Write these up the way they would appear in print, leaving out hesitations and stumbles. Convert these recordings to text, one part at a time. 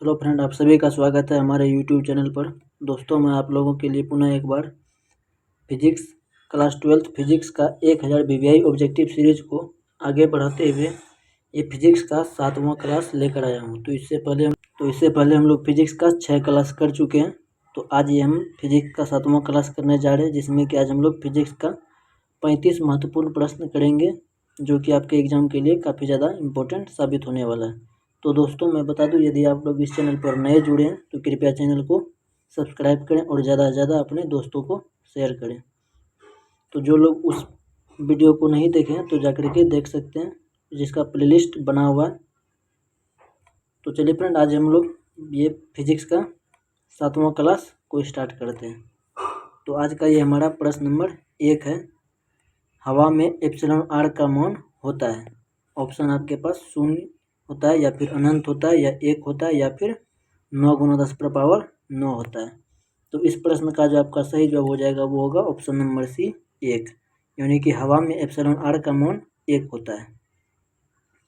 Hello friend, आप सभी का स्वागत है हमारे यूट्यूब चैनल पर। दोस्तों, मैं आप लोगों के लिए पुनः एक बार फिजिक्स क्लास 12 फिजिक्स का 1000 वीवीआई ऑब्जेक्टिव सीरीज को आगे बढ़ाते हुए ये फिजिक्स का 7वां क्लास लेकर आया हूँ। तो इससे पहले हम लोग फिजिक्स का 6 क्लास कर चुके हैं। तो आज ये हम फिजिक्स का 7वां क्लास करने जा रहे हैं, जिसमें कि आज हम लोग फिजिक्स का 35 महत्वपूर्ण प्रश्न करेंगे, जो कि आपके एग्जाम के लिए काफ़ी ज़्यादा इम्पोर्टेंट साबित होने वाला है। तो दोस्तों, मैं बता दूं, यदि आप लोग इस चैनल पर नए जुड़े हैं तो कृपया चैनल को सब्सक्राइब करें और ज़्यादा से ज़्यादा अपने दोस्तों को शेयर करें। तो जो लोग उस वीडियो को नहीं देखे हैं तो जाकर के देख सकते हैं, जिसका प्लेलिस्ट बना हुआ है। तो चलिए फ्रेंड, आज हम लोग ये फिजिक्स का 7वां क्लास को स्टार्ट करते हैं। तो आज का ये हमारा प्रश्न नंबर 1 है। हवा में एप्सिलॉन आर का मान होता है। ऑप्शन आपके पास 0 होता है, या फिर अनंत होता है, या 1 होता है, या फिर 9 गुना 10 पर पावर 9 होता है। तो इस प्रश्न का जो आपका सही जवाब हो जाएगा वो होगा ऑप्शन नंबर सी 1, यानी कि हवा में एप्सिलॉन आर का मान 1 होता है।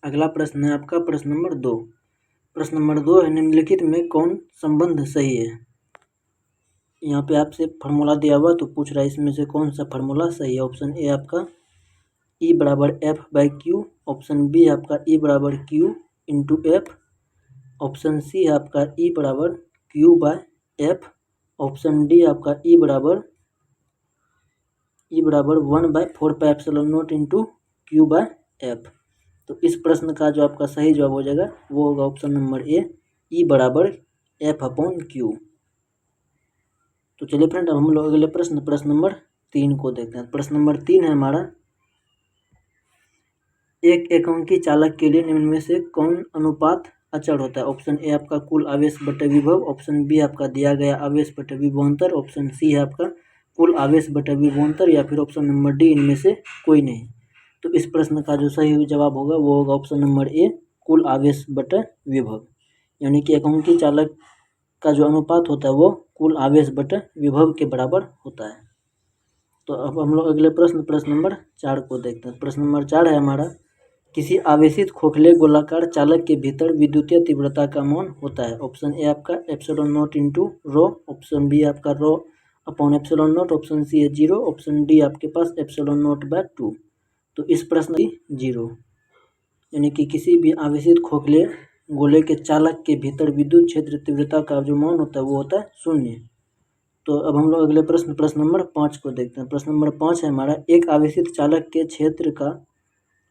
अगला प्रश्न है आपका प्रश्न नंबर 2। प्रश्न नंबर 2 है, निम्नलिखित में कौन संबंध सही है। यहाँ पे आपसे फार्मूला दिया हुआ तो पूछ रहा है इसमें से कौन सा फार्मूला सही है। ऑप्शन ए आपका E बराबर F by Q, option B आपका E बराबर Q into F, option C है आपका E बराबर Q by F, option D आपका E बराबर 1/4 pi epsilon naught into Q by F. तो इस प्रश्न का जो आपका सही जवाब हो जाएगा वो होगा ऑप्शन नंबर ए, E बराबर एफ अपॉन क्यू। तो चलिए फ्रेंड, अब हम लोग अगले प्रश्न नंबर 3 को देखते हैं। प्रश्न नंबर 3 है हमारा, एक एकांकी चालक के लिए निम्न में से कौन अनुपात अचर होता है। ऑप्शन ए आपका कुल आवेश बटे विभव, ऑप्शन बी आपका दिया गया आवेश बटे विभवांतर, ऑप्शन सी है आपका कुल आवेश बटे विभवांतर, या फिर ऑप्शन नंबर डी इनमें से कोई नहीं। तो इस प्रश्न का जो सही जवाब होगा वो होगा ऑप्शन नंबर ए, कुल आवेश बटे विभव, यानी कि एकांकी चालक का जो अनुपात होता है वो कुल आवेश बटे विभव के बराबर होता है। तो अब हम लोग अगले प्रश्न नंबर 4 को देखते हैं। प्रश्न नंबर 4 है हमारा, किसी आवेशित खोखले गोलाकार चालक के भीतर विद्युतीय तीव्रता का मान होता है। ऑप्शन ए आपका epsilon naught into rho, option B आपका rho upon epsilon naught, option C है 0, ऑप्शन डी आपके पास एप्सिलॉन नॉट बाय 2। तो इस प्रश्न की 0, यानी कि किसी भी आवेशित खोखले गोले के चालक के भीतर विद्युत क्षेत्र तीव्रता का जो मान होता है वो होता है 0। तो अब हम लोग अगले प्रश्न नंबर 5 को देखते हैं। प्रश्न नंबर 5 है हमारा, एक आवेशित चालक के क्षेत्र का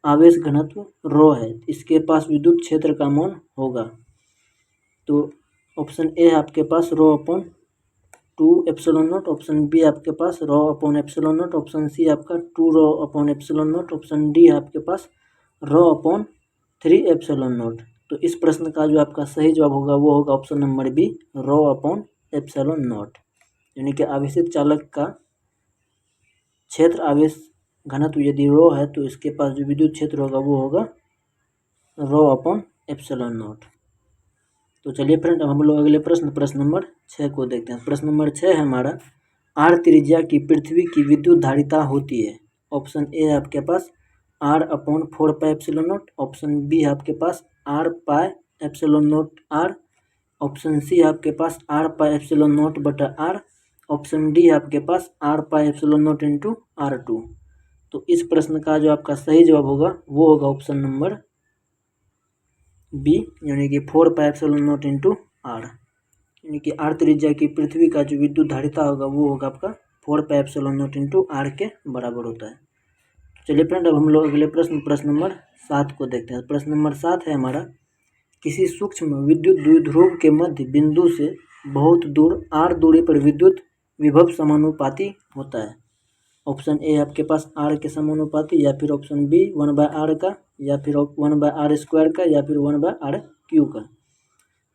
आवेश घनत्व रो है, इसके पास विद्युत क्षेत्र का मान होगा। तो ऑप्शन ए आपके पास rho upon 2 epsilon naught, option B आपके पास rho upon epsilon naught, option C आपका 2 rho upon epsilon naught, option D आपके पास रो अपॉन 3 एप्सिलॉन नॉट। तो इस प्रश्न का जो आपका सही जवाब होगा वो होगा option number B, rho upon epsilon naught, यानी कि आवेशित चालक का क्षेत्र आवेश घनत्व यदि रो है तो इसके पास जो विद्युत क्षेत्र होगा वो होगा रो अपॉन एप्सिलॉन नॉट। तो चलिए फ्रेंड, अब हम लोग अगले प्रश्न नंबर 6 को देखते हैं। प्रश्न नंबर 6 है हमारा, आर त्रिज्या की पृथ्वी की विद्युत धारिता होती है। ऑप्शन ए आपके पास R upon 4 pi epsilon naught, option B आपके पास R pi epsilon naught R, option C आपके पास आर पाई एप्सिलॉन नॉट बटा आर, ऑप्शन डी आपके पास R pi epsilon naught into R2। तो इस प्रश्न का जो आपका सही जवाब होगा वो होगा ऑप्शन नंबर बी, यानी कि 4 pi epsilon naught into R, यानी कि आर त्रिज्या की पृथ्वी का जो विद्युत धारिता होगा वो होगा आपका 4 pi epsilon naught into R के बराबर होता है। चलिए फ्रेंड, अब हम लोग अगले प्रश्न नंबर 7 को देखते हैं। प्रश्न नंबर 7 है हमारा, किसी सूक्ष्म विद्युत द्विध्रुव के मध्य बिंदु से बहुत दूर आर दूरी पर विद्युत विभव समानुपाती होता है। ऑप्शन ए आपके पास आर के समानुपाती, या फिर ऑप्शन बी 1/r का, या फिर 1/r² का, या फिर 1/r³ का।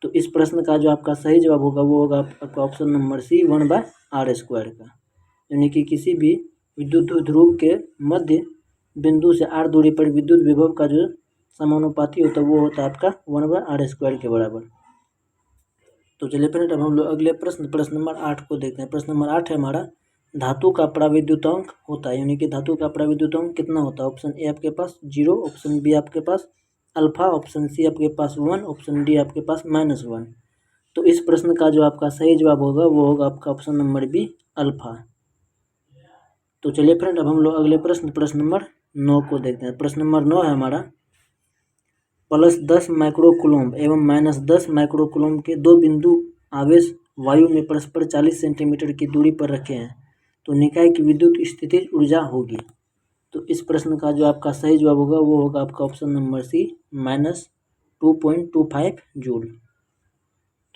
तो इस प्रश्न का जो आपका सही जवाब होगा वो होगा आपका ऑप्शन नंबर सी 1/r² का, यानी कि किसी भी विद्युत ध्रुव के मध्य बिंदु से आर दूरी पर विद्युत विभव का जो समानुपाती होता है वो होता है आपका 1/r² के बराबर। तो चलिए फ्रेंड, अब हम लोग अगले प्रश्न नंबर 8 को देखते हैं। प्रश्न नंबर 8 है हमारा, धातु का प्राविद्युतांक होता है, यानी कि धातु का प्राविद्युतांक कितना होता है। ऑप्शन ए आपके पास 0, ऑप्शन बी आपके पास अल्फा, ऑप्शन सी आपके पास 1, ऑप्शन डी आपके पास -1। तो इस प्रश्न का जो आपका सही जवाब होगा वो होगा आपका ऑप्शन नंबर बी, अल्फा। तो चलिए फ्रेंड, अब हम लोग अगले प्रश्न नंबर 9 को देखते हैं। प्रश्न नंबर 9 है हमारा, +10 माइक्रोकूलम्ब एवं -10 माइक्रोकूलम्ब के दो बिंदु आवेश वायु में परस्पर 40 सेंटीमीटर की दूरी पर रखे हैं, तो निकाय की विद्युत स्थितिज ऊर्जा होगी। तो इस प्रश्न का जो आपका सही जवाब होगा वो होगा आपका ऑप्शन नंबर सी, -2.25 जूल।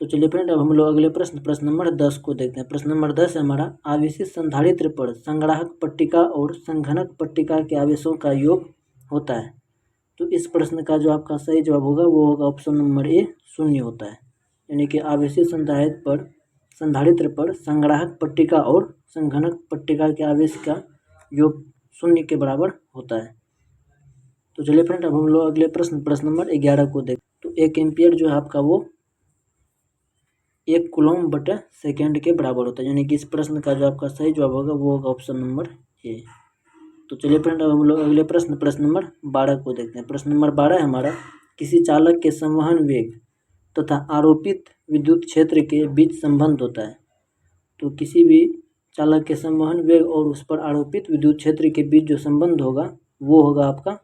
तो चलिए फ्रेंड, अब हम लोग अगले प्रश्न नंबर 10 को देखते हैं। प्रश्न नंबर 10 है हमारा, आवेशित संधारित्र पर संग्राहक पट्टिका और संघनक पट्टिका के आवेशों का योग होता है। तो इस प्रश्न का जो आपका सही जवाब होगा वो होगा ऑप्शन नंबर ए, 0 होता है। यानी कि आवेशित संधारित्र पर संग्राहक पट्टिका और संघनक पट्टिका के आवेश का योग 0 के बराबर होता है। तो चलिए फ्रेंड, अब हम लोग अगले प्रश्न नंबर 11 को देखते हैं। तो 1 एम्पियर जो है आपका वो 1 कूलम्ब बटे सेकेंड के बराबर होता है। यानी कि इस प्रश्न का जो आपका सही जवाब होगा वो होगा ऑप्शन नंबर ए। तो चलिए फ्रेंड, अब हम लोग अगले प्रश्न नंबर 12 को देखते हैं। प्रश्न नंबर 12 है हमारा, किसी चालक के संवहन वेग तथा आरोपित विद्युत क्षेत्र के बीच संबंध होता है। तो किसी भी चालक के संवहन वेग और उस पर आरोपित विद्युत क्षेत्र के बीच जो संबंध होगा वो होगा आपका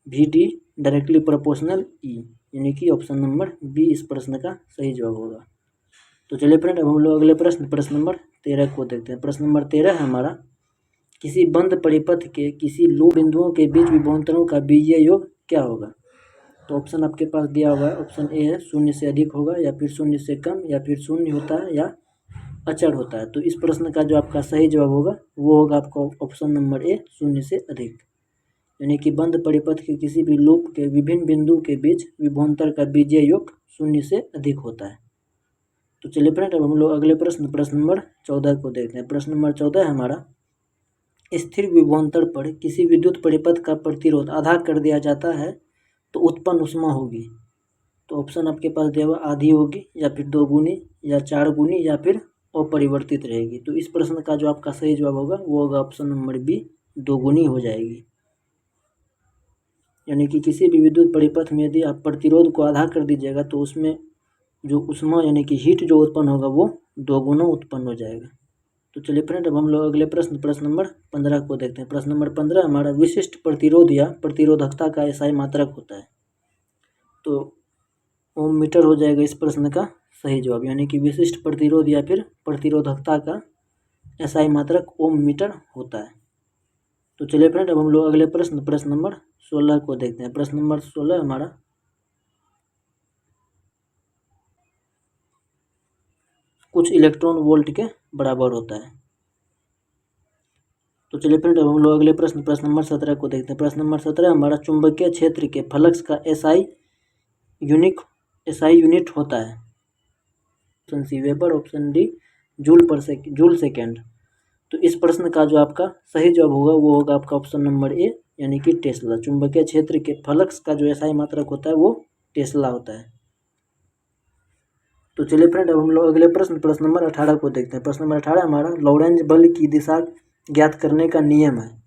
VD डायरेक्टली प्रोपोर्शनल E, यानी कि ऑप्शन नंबर बी इस प्रश्न का सही जवाब होगा। तो चलिए फ्रेंड, अब हम लोग अगले प्रश्न नंबर 13 को देखते हैं। प्रश्न नंबर 13 है हमारा, किसी बंद परिपथ के किसी लूप बिंदुओं के बीच विभवांतरों का बीजीय योग क्या होगा। तो ऑप्शन आपके पास दिया हुआ है। ऑप्शन ए है 0 से अधिक होगा, या फिर 0 से कम, या फिर 0 होता है, या अचर होता है। तो इस प्रश्न का जो आपका सही जवाब होगा वो होगा आपका ऑप्शन नंबर ए, 0 से अधिक। यानी कि बंद परिपथ के किसी भी लूप के विभिन्न बिंदु के बीच विभवांतर का बीजीय योग 0 से अधिक होता है। तो चलिए फ्रेंड, अब हम लोग अगले प्रश्न नंबर 14 को देखते हैं। प्रश्न नंबर 14 है हमारा, स्थिर विभवांतर पर किसी विद्युत परिपथ का प्रतिरोध आधा कर दिया जाता है तो उत्पन्न ऊष्मा होगी। तो ऑप्शन आपके पास दिया हुआ, आधी होगी, या फिर 2 गुनी, या 4 गुनी, या फिर अपरिवर्तित रहेगी। तो इस प्रश्न का जो आपका सही जवाब होगा वो होगा ऑप्शन नंबर बी, 2 गुनी हो जाएगी। यानी कि किसी भी विद्युत परिपथ में यदि आप प्रतिरोध को आधा कर दीजिएगा तो उसमें जो ऊष्मा यानी कि हीट जो उत्पन्न होगा वो 2 गुना उत्पन्न हो जाएगा। तो चलिए फ्रेंड, अब हम लोग अगले प्रश्न नंबर 15 को देखते हैं। प्रश्न नंबर 15 हमारा, विशिष्ट प्रतिरोध या प्रतिरोधकता का एसआई मात्रक होता है। तो ओम मीटर हो जाएगा इस प्रश्न का सही जवाब। यानी कि विशिष्ट प्रतिरोध या फिर प्रतिरोधकता का एसआई मात्रक ओम मीटर होता है। तो चलिए फ्रेंड, अब हम लोग अगले प्रश्न नंबर 16 को देखते हैं। प्रश्न नंबर 16 हमारा, कुछ इलेक्ट्रॉन वोल्ट के बराबर होता है। तो चलिए फ्रेंड, अब हम लोग अगले प्रश्न नंबर 17 को देखते हैं। प्रश्न नंबर 17 हमारा, चुंबकीय क्षेत्र के फ्लक्स का एसआई यूनिट होता है। Option C weber, option D joule second. तो इस प्रश्न का जो आपका सही जवाब होगा वो होगा आपका ऑप्शन नंबर ए, यानी कि टेस्ला। चुंबकीय क्षेत्र के फ्लक्स का जो एसआई मात्रक होता है वो टेस्ला होता है। तो चलिए फ्रेंड, अब हम लोग अगले प्रश्न नंबर 18 को देखते हैं। प्रश्न नंबर 18 हमारा, लॉरेंज बल की दिशा ज्ञात करने का नियम है।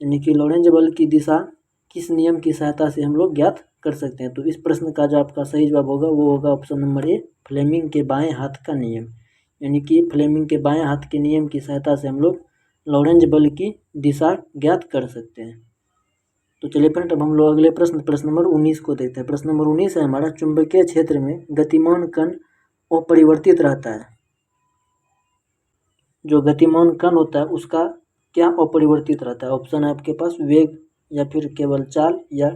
यानी कि लॉरेंज बल की दिशा किस नियम की सहायता से हम लोग ज्ञात कर सकते हैं। तो इस प्रश्न का जो आपका सही जवाब होगा वो होगा ऑप्शन नंबर ए, फ्लेमिंग के बाएं हाथ का नियम। यानी कि फ्लेमिंग के बाएं हाथ के नियम की सहायता से हम लोग लॉरेंज बल की दिशा ज्ञात कर सकते हैं। तो चलिए फ्रेंड, अब हम लोग अगले प्रश्न नंबर 19 को देखते हैं। प्रश्न नंबर 19 है हमारा, चुंबकीय क्षेत्र में गतिमान कण अपरिवर्तित रहता है। जो गतिमान कण होता है उसका क्या अपरिवर्तित रहता है। ऑप्शन है आपके पास, वेग, या फिर केवल चाल, या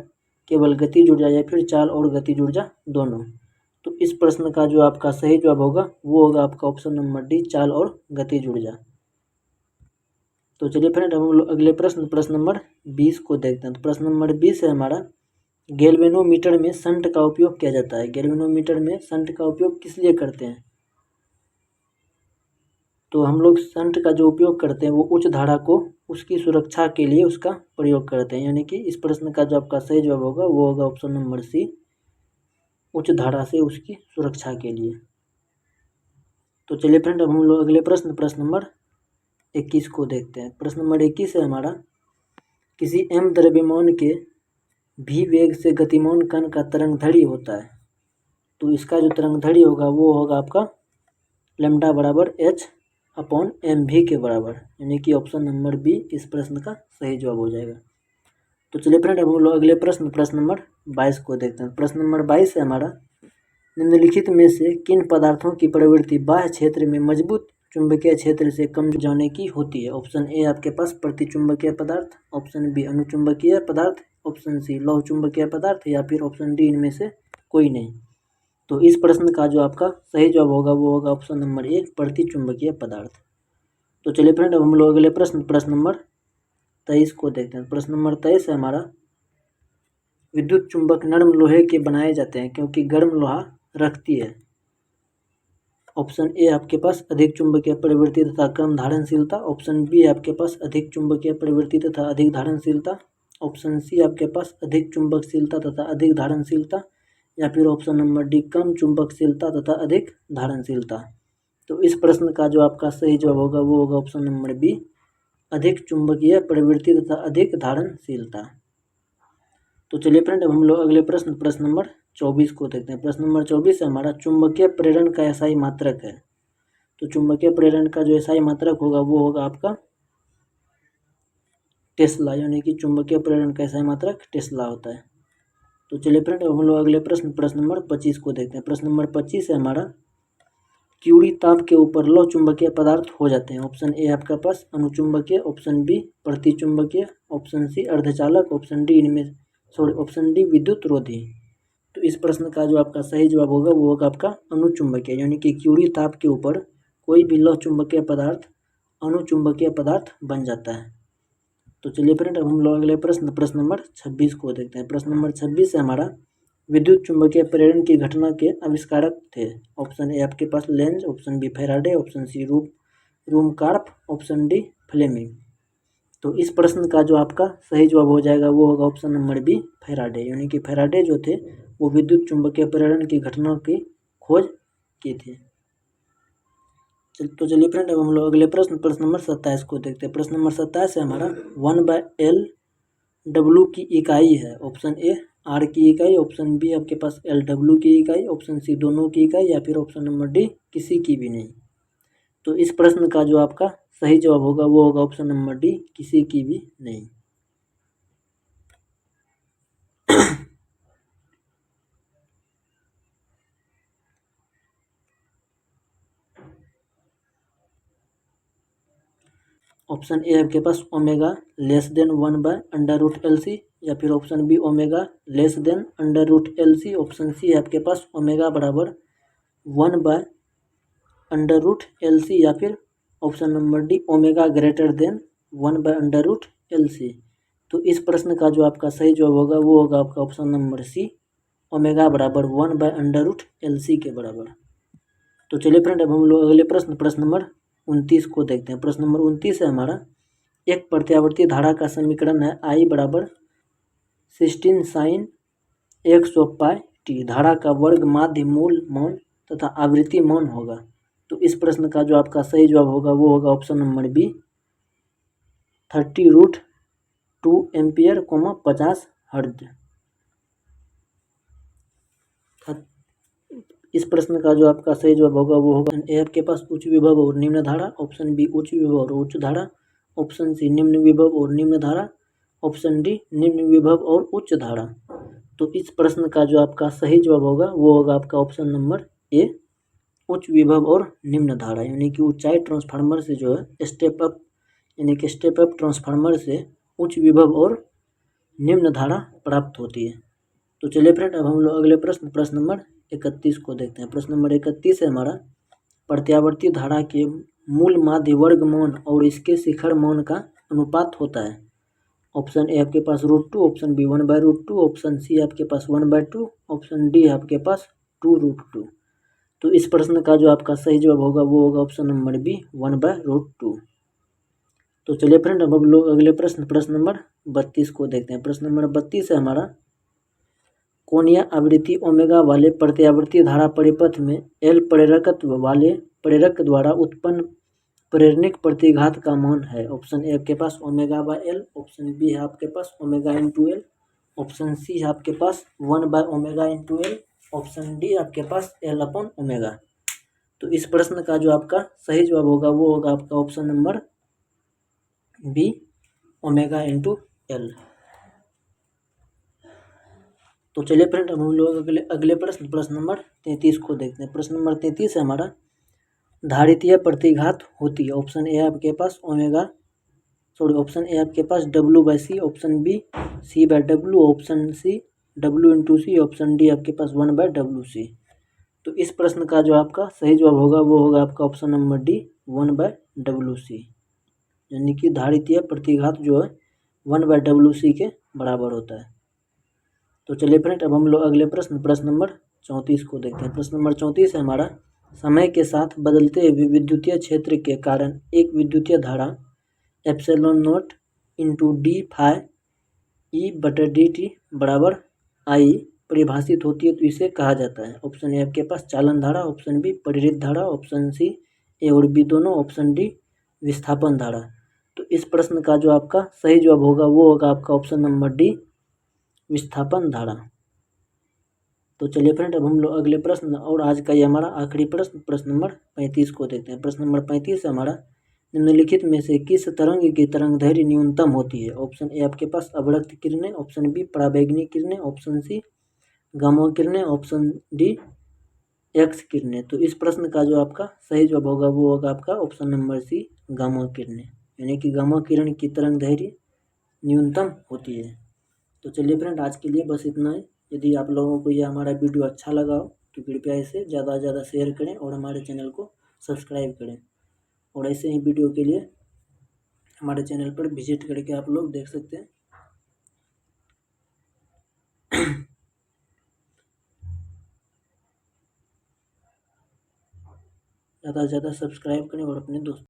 केवल गतिज ऊर्जा, या फिर चाल और गतिज ऊर्जा दोनों। तो इस प्रश्न का जो आपका सही जवाब होगा वो होगा आपका ऑप्शन नंबर डी, चाल और गतिज ऊर्जा। तो चलिए फ्रेंड, हम लोग अगले प्रश्न नंबर 20 को देखते हैं। तो प्रश्न नंबर 20 है हमारा, गैल्वेनोमीटर में शंट का उपयोग किया जाता है। गैल्वेनोमीटर में शंट का उपयोग किस लिए करते हैं। तो हम लोग शंट का जो उपयोग करते हैं वो उच्च धारा को उसकी सुरक्षा के लिए उसका प्रयोग करते हैं। यानी कि इस प्रश्न का जो आपका सही जवाब होगा वो होगा ऑप्शन नंबर सी, उच्च धारा से उसकी सुरक्षा के लिए। तो चलिए फ्रेंड, अब हम लोग अगले प्रश्न नंबर 21 को देखते हैं। प्रश्न नंबर 21 है हमारा, किसी m द्रव्यमान के v वेग से गतिमान कण का तरंग दैर्ध्य होता है। तो इसका जो तरंगधैर्य होगा वो होगा आपका लैम्डा बराबर h/mv के बराबर, यानी कि ऑप्शन नंबर बी इस प्रश्न का सही जवाब हो जाएगा। तो चलिए फ्रेंड, अब हम लोग अगले प्रश्न नंबर 22 को देखते हैं। प्रश्न नंबर 22 है हमारा, निम्नलिखित में से किन पदार्थों की प्रवृत्ति बाह्य क्षेत्र में मजबूत चुंबकीय क्षेत्र से कम जाने की होती है। ऑप्शन ए आपके पास प्रतिचुंबकीय पदार्थ, ऑप्शन बी अनुचुंबकीय पदार्थ, ऑप्शन सी लौह चुंबकीय पदार्थ, या फिर ऑप्शन डी इनमें से कोई नहीं। तो इस प्रश्न का जो आपका सही जवाब होगा वो होगा ऑप्शन नंबर ए प्रतिचुंबकीय पदार्थ। तो चलिए फ्रेंड, अब हम लोग अगले प्रश्न नंबर 23 को देखते हैं। प्रश्न नंबर 23 है हमारा, विद्युत चुंबक नरम लोहे के बनाए जाते हैं क्योंकि गर्म लोहा रखती है। ऑप्शन ए आपके पास अधिक चुंबकीय प्रवृत्ति तथा कम धारणशीलता, ऑप्शन बी आपके पास अधिक चुंबकीय प्रवृत्ति तथा अधिक धारणशीलता, ऑप्शन सी आपके पास अधिक चुंबकशीलता तथा अधिक धारणशीलता, या फिर ऑप्शन नंबर डी कम चुंबकशीलता तथा अधिक धारणशीलता। तो इस प्रश्न का जो आपका सही जवाब होगा वो होगा ऑप्शन नंबर बी अधिक चुंबकीय प्रवृत्ति तथा अधिक धारणशीलता। तो चलिए फ्रेंड, अब हम लोग अगले प्रश्न नंबर 24 को देखते हैं। प्रश्न नंबर 24 है हमारा, चुंबकीय प्रेरण का एसआई मात्रक है। तो चुंबकीय प्रेरण का जो एसआई मात्रक होगा वो होगा आपका टेस्ला, यानी कि चुंबकीय प्रेरण का एसआई मात्रक टेस्ला होता है। तो चलिए फ्रेंड, अब हम लोग अगले प्रश्न नंबर 25 को देखते हैं। प्रश्न नंबर 25 है हमारा, क्यूरी ताप के ऊपर लौह चुंबकीय पदार्थ हो जाते हैं। ऑप्शन ए आपका पास अनुचुंबकीय, ऑप्शन बी प्रतिचुंबकीय, ऑप्शन सी अर्धचालक, ऑप्शन डी विद्युत रोधी। तो इस प्रश्न का जो आपका सही जवाब होगा वो होगा आपका अनुचुंबकीय, यानी कि क्यूरी ताप के ऊपर कोई भी लौह चुंबकीय पदार्थ अनुचुंबकीय पदार्थ बन जाता है। तो चलिए फ्रेंड, अब हम लोग अगले प्रश्न नंबर 26 को देखते हैं। प्रश्न नंबर 26 है हमारा, विद्युत चुंबकीय प्रेरण की घटना के आविष्कारक थे। ऑप्शन ए आपके पास Lenz, option B Faraday, option C Ruhmkorff, option D Fleming. तो इस प्रश्न का जो आपका सही जवाब हो जाएगा वो होगा ऑप्शन नंबर बी फैराडे, यानी कि फैराडे जो थे वो विद्युत चुंबकीय प्रेरण की घटना की खोज की थी। तो चलिए फ्रेंड, अब हम लोग अगले प्रश्न नंबर 27 को देखते हैं। प्रश्न नंबर 27 है हमारा, 1/L की इकाई है। ऑप्शन ए आर की इकाई, ऑप्शन बी आपके पास LW की इकाई, ऑप्शन सी दोनों की इकाई, या फिर ऑप्शन नंबर डी किसी की भी नहीं। तो इस प्रश्न का जो आपका सही जवाब होगा वो होगा ऑप्शन नंबर डी किसी की भी नहीं। ऑप्शन ए आपके पास ओमेगा <1/√LC, या फिर option B omega <√LC, option C है आपके पास ओमेगा बराबर 1/√LC, या फिर option number D omega > 1/√LC। तो इस प्रश्न का जो आपका सही जवाब होगा वो होगा आपका ऑप्शन नंबर सी ओमेगा बराबर 1/√LC के बराबर। तो चलिए फ्रेंड, अब हम लोग अगले प्रश्न नंबर 29 को देखते हैं। प्रश्न नंबर 29 है हमारा, एक प्रत्यावर्ती धारा का समीकरण है I बराबर 16 sin 100πt। धारा का वर्ग माध्य मूल मौन तथा आवृत्ति मौन होगा। तो इस प्रश्न का जो आपका सही जवाब होगा वो होगा option number B 30√2 ampere 50 hertz. इस प्रश्न का जो आपका सही जवाब होगा वो होगा ए आपके पास उच्च विभव और निम्न धारा, ऑप्शन बी उच्च विभव और उच्च धारा, ऑप्शन सी निम्न विभव और निम्न धारा, ऑप्शन डी निम्न विभव और उच्च धारा। तो इस प्रश्न का जो आपका सही जवाब होगा वो होगा आपका ऑप्शन नंबर ए उच्च विभव और निम्न धारा, यानी कि ऊंचाई ट्रांसफार्मर से जो है स्टेप अप, यानी कि स्टेप अप ट्रांसफार्मर से उच्च विभव और निम्न धारा प्राप्त होती है। तो चलिए फ्रेंड, अब हम लोग अगले प्रश्न नंबर 31 को देखते हैं। प्रश्न नंबर 31 है हमारा, प्रत्यावर्ती धारा के मूल माध्य वर्ग मौन और इसके शिखर मौन का अनुपात होता है। ऑप्शन ए आपके पास √2, ऑप्शन बी 1/√2, ऑप्शन सी आपके पास 1/2, ऑप्शन डी आपके पास 2√2। तो इस प्रश्न का जो आपका सही जवाब होगा वो होगा ऑप्शन नंबर बी 1/√2। तो चलिए फ्रेंड, अब हम लोग अगले प्रश्न नंबर 32 को देखते हैं। प्रश्न नंबर 32 है हमारा, कोणीय आवृत्ति ओमेगा वाले प्रत्यावर्ती धारा परिपथ में L प्रेरकत्व वाले प्रेरक द्वारा उत्पन्न प्रेरणिक प्रतिघात का मान है। ऑप्शन ए आपके पास ω/L, ऑप्शन बी है आपके पास ω × L, ऑप्शन सी है आपके पास 1/ω × L, ऑप्शन डी आपके पास L/ओमेगा। तो इस प्रश्न का जो आपका सही जवाब होगा वो होगा आपका option number B, omega into L. तो चलिए फ्रेंड, अब हम लोग अगले प्रश्न नंबर 33 को देखते हैं। प्रश्न नंबर 33 है हमारा, धारितीय प्रतिघात होती है। ऑप्शन ए आपके पास ऑप्शन ए आपके पास W/C, option B C/W, option C W/C, option D आपके पास 1/WC। तो इस प्रश्न का जो आपका सही जवाब होगा वो होगा आपका ऑप्शन नंबर डी, 1/WC, यानी कि धारितीय प्रतिघात जो है 1/WC के बराबर होता है। तो चलिए फ्रेंड, अब हम लोग अगले प्रश्न नंबर 34 को देखते हैं। प्रश्न नंबर 34 है हमारा, समय के साथ बदलते विद्युतीय क्षेत्र के कारण एक विद्युतीय धारा ε0 इंटू डी फाई E/dt बराबर I परिभाषित होती है, तो इसे कहा जाता है। ऑप्शन ए आपके पास चालन धारा, ऑप्शन बी प्रेरित धारा, ऑप्शन सी ए और बी दोनों, ऑप्शन डी विस्थापन धारा। तो इस प्रश्न का जो आपका सही जवाब होगा वो होगा आपका ऑप्शन नंबर डी, विस्थापन धारा। तो चलिए फ्रेंड, अब हम लोग अगले प्रश्न और आज का ये हमारा आखिरी प्रश्न नंबर 35 को देखते हैं। प्रश्न नंबर 35 है हमारा, निम्नलिखित में से किस तरंग की तरंगदैर्घ्य न्यूनतम होती है। ऑप्शन ए आपके पास अवरक्त किरणें, ऑप्शन बी पराबैंगनी किरणें, ऑप्शन सी गामा किरणें, ऑप्शन डी एक्स किरणें। तो इस प्रश्न का जो आपका सही जवाब होगा वो होगा आपका ऑप्शन नंबर सी, गामा किरणें, यानी कि गामा किरण की तरंगदैर्घ्य न्यूनतम होती है। तो चलिए फ्रेंड, आज के लिए बस इतना ही। यदि आप लोगों को यह हमारा वीडियो अच्छा लगा हो तो कृपया इसे ज़्यादा से ज़्यादा शेयर करें और हमारे चैनल को सब्सक्राइब करें। और ऐसे ही वीडियो के लिए हमारे चैनल पर विजिट करके आप लोग देख सकते हैं। ज़्यादा से ज़्यादा सब्सक्राइब करें और अपने दोस्तों